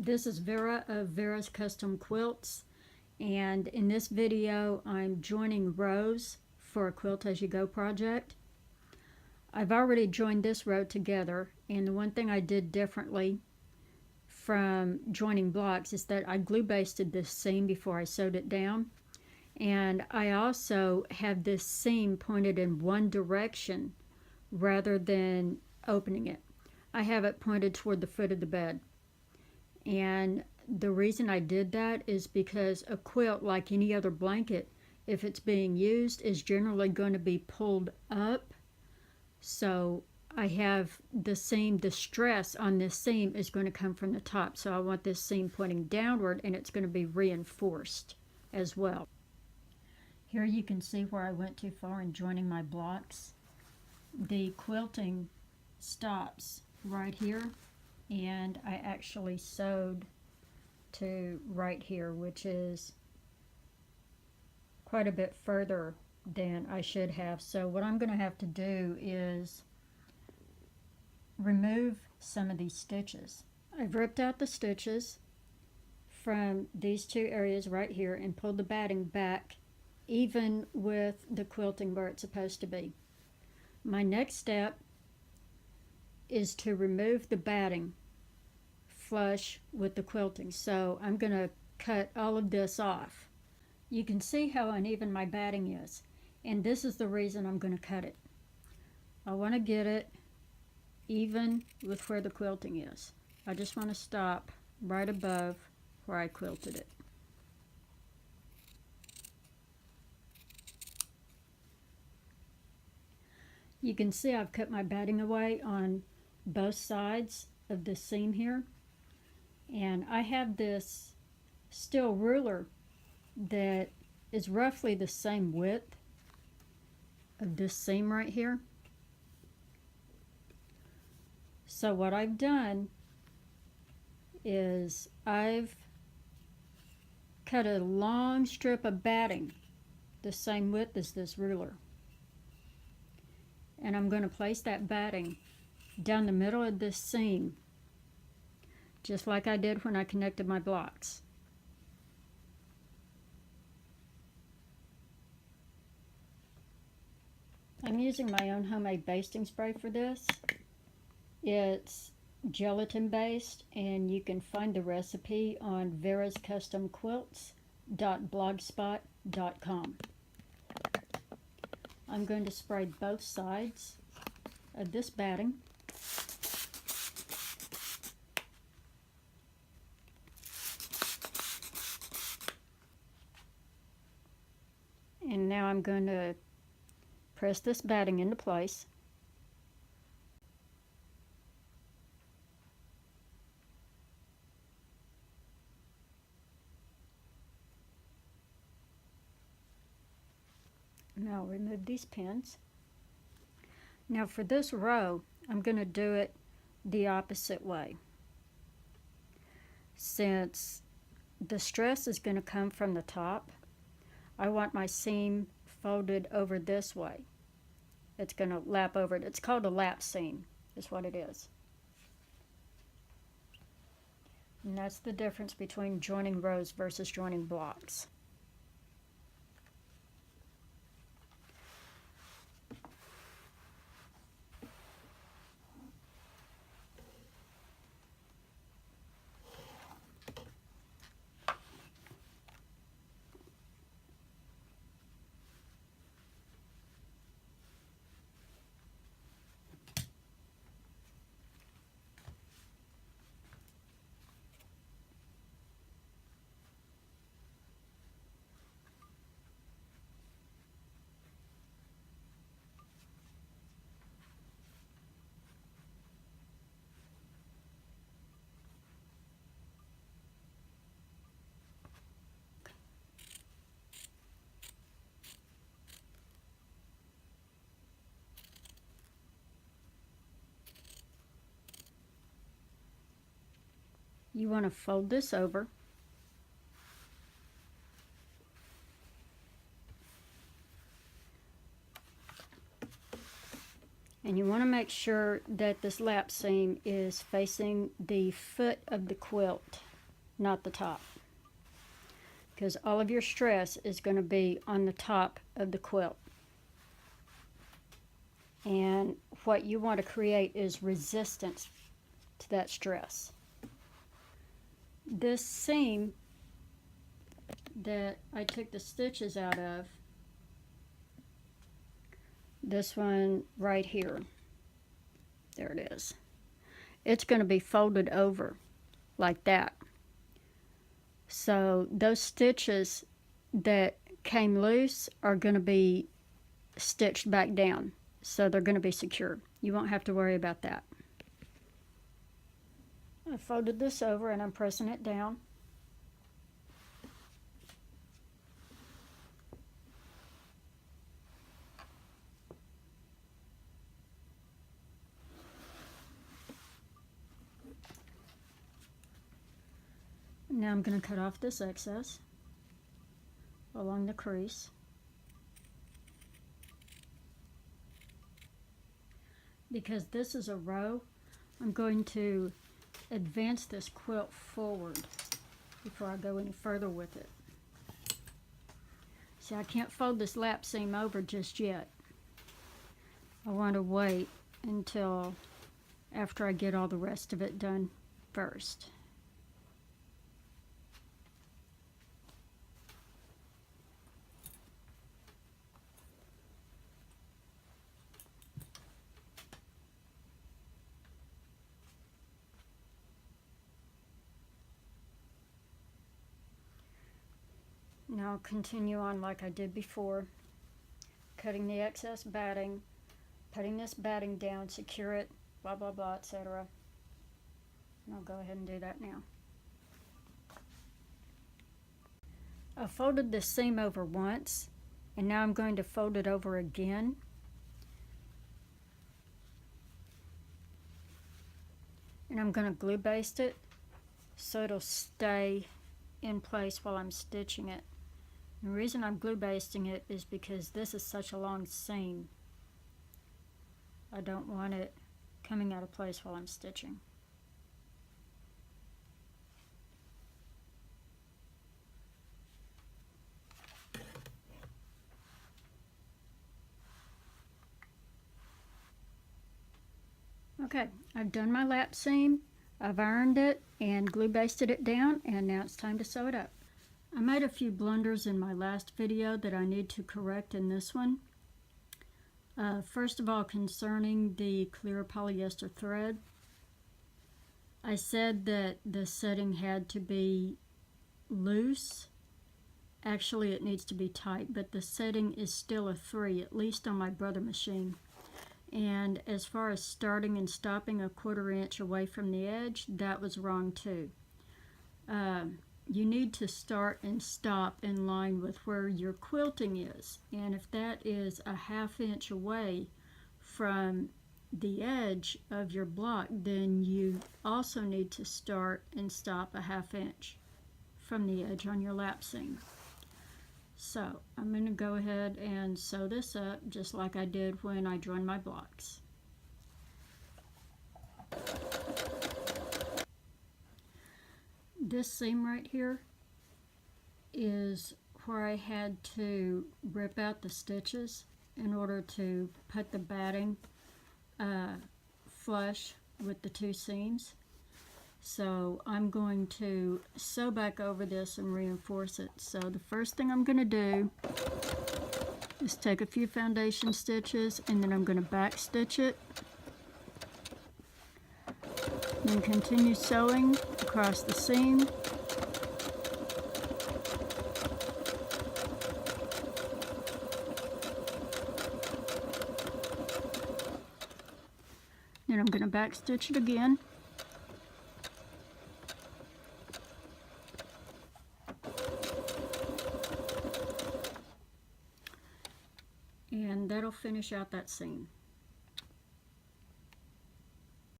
This is Vera of Vera's Custom Quilts, and in this video I'm joining rows for a Quilt As You Go project. I've already joined this row together, and the one thing I did differently from joining blocks is that I glue basted this seam before I sewed it down, and I also have this seam pointed in one direction rather than opening it. I have it pointed toward the foot of the bed. And the reason I did that is because a quilt, like any other blanket, if it's being used, is generally going to be pulled up. So I have the seam, the stress on this seam is going to come from the top. So I want this seam pointing downward, and it's going to be reinforced as well. Here you can see where I went too far in joining my blocks. The quilting stops right here, and I actually sewed to right here, which is quite a bit further than I should have. So what I'm going to have to do is remove some of these stitches. I've ripped out the stitches from these two areas right here and pulled the batting back even with the quilting where it's supposed to be. My next step is to remove the batting flush with the quilting. So I'm going to cut all of this off. You can see how uneven my batting is, and this is the reason I'm going to cut it. I want to get it even with where the quilting is. I just want to stop right above where I quilted it. You can see I've cut my batting away on both sides of the seam here, and I have this steel ruler that is roughly the same width of this seam right here. So what I've done is I've cut a long strip of batting the same width as this ruler, and I'm going to place that batting down the middle of this seam, just like I did when I connected my blocks. I'm using my own homemade basting spray for this. It's gelatin based, and you can find the recipe on verascustomquilts.blogspot.com. I'm going to spray both sides of this batting. And now I'm going to press this batting into place. Now I'll remove these pins. Now for this row, I'm going to do it the opposite way. Since the stress is going to come from the top, I want my seam folded over this way. It's going to lap over it. It's called a lap seam, is what it is. And that's the difference between joining rows versus joining blocks. You want to fold this over, and you want to make sure that this lap seam is facing the foot of the quilt. not the top, because all of your stress is going to be on the top of the quilt. And what you want to create is resistance to that stress. This seam that I took the stitches out of, this one right here, there it is, it's going to be folded over like that. So those stitches that came loose are going to be stitched back down, so they're going to be secured. You won't have to worry about that. I folded this over and I'm pressing it down. Now I'm going to cut off this excess along the crease. Because this is a row, I'm going to advance this quilt forward before I go any further with it. See, I can't fold this lap seam over just yet. I want to wait until after I get all the rest of it done first. Now I'll continue on like I did before, cutting the excess batting, putting this batting down, secure it, blah blah blah, etc. And I'll go ahead and do that now. I folded this seam over once, and now I'm going to fold it over again. And I'm going to glue baste it so it'll stay in place while I'm stitching it. The reason I'm glue basting it is because this is such a long seam. I don't want it coming out of place while I'm stitching. Okay, I've done my lap seam, I've ironed it and glue basted it down, and now it's time to sew it up. I made a few blunders in my last video that I need to correct in this one. First of all, concerning the clear polyester thread, I said that the setting had to be loose. Actually, it needs to be tight, but the setting is still a 3, at least on my Brother machine. And as far as starting and stopping a 1/4 inch away from the edge, that was wrong too. You need to start and stop in line with where your quilting is, and if that is a 1/2 inch away from the edge of your block, then you also need to start and stop a 1/2 inch from the edge on your lap seam. So I'm going to go ahead and sew this up just like I did when I joined my blocks. This seam right here is where I had to rip out the stitches in order to put the batting flush with the 2 seams. So I'm going to sew back over this and reinforce it. So the first thing I'm going to do is take a few foundation stitches, and then I'm going to back stitch it. Then continue sewing across the seam. Then I'm going to back stitch it again. And that'll finish out that seam.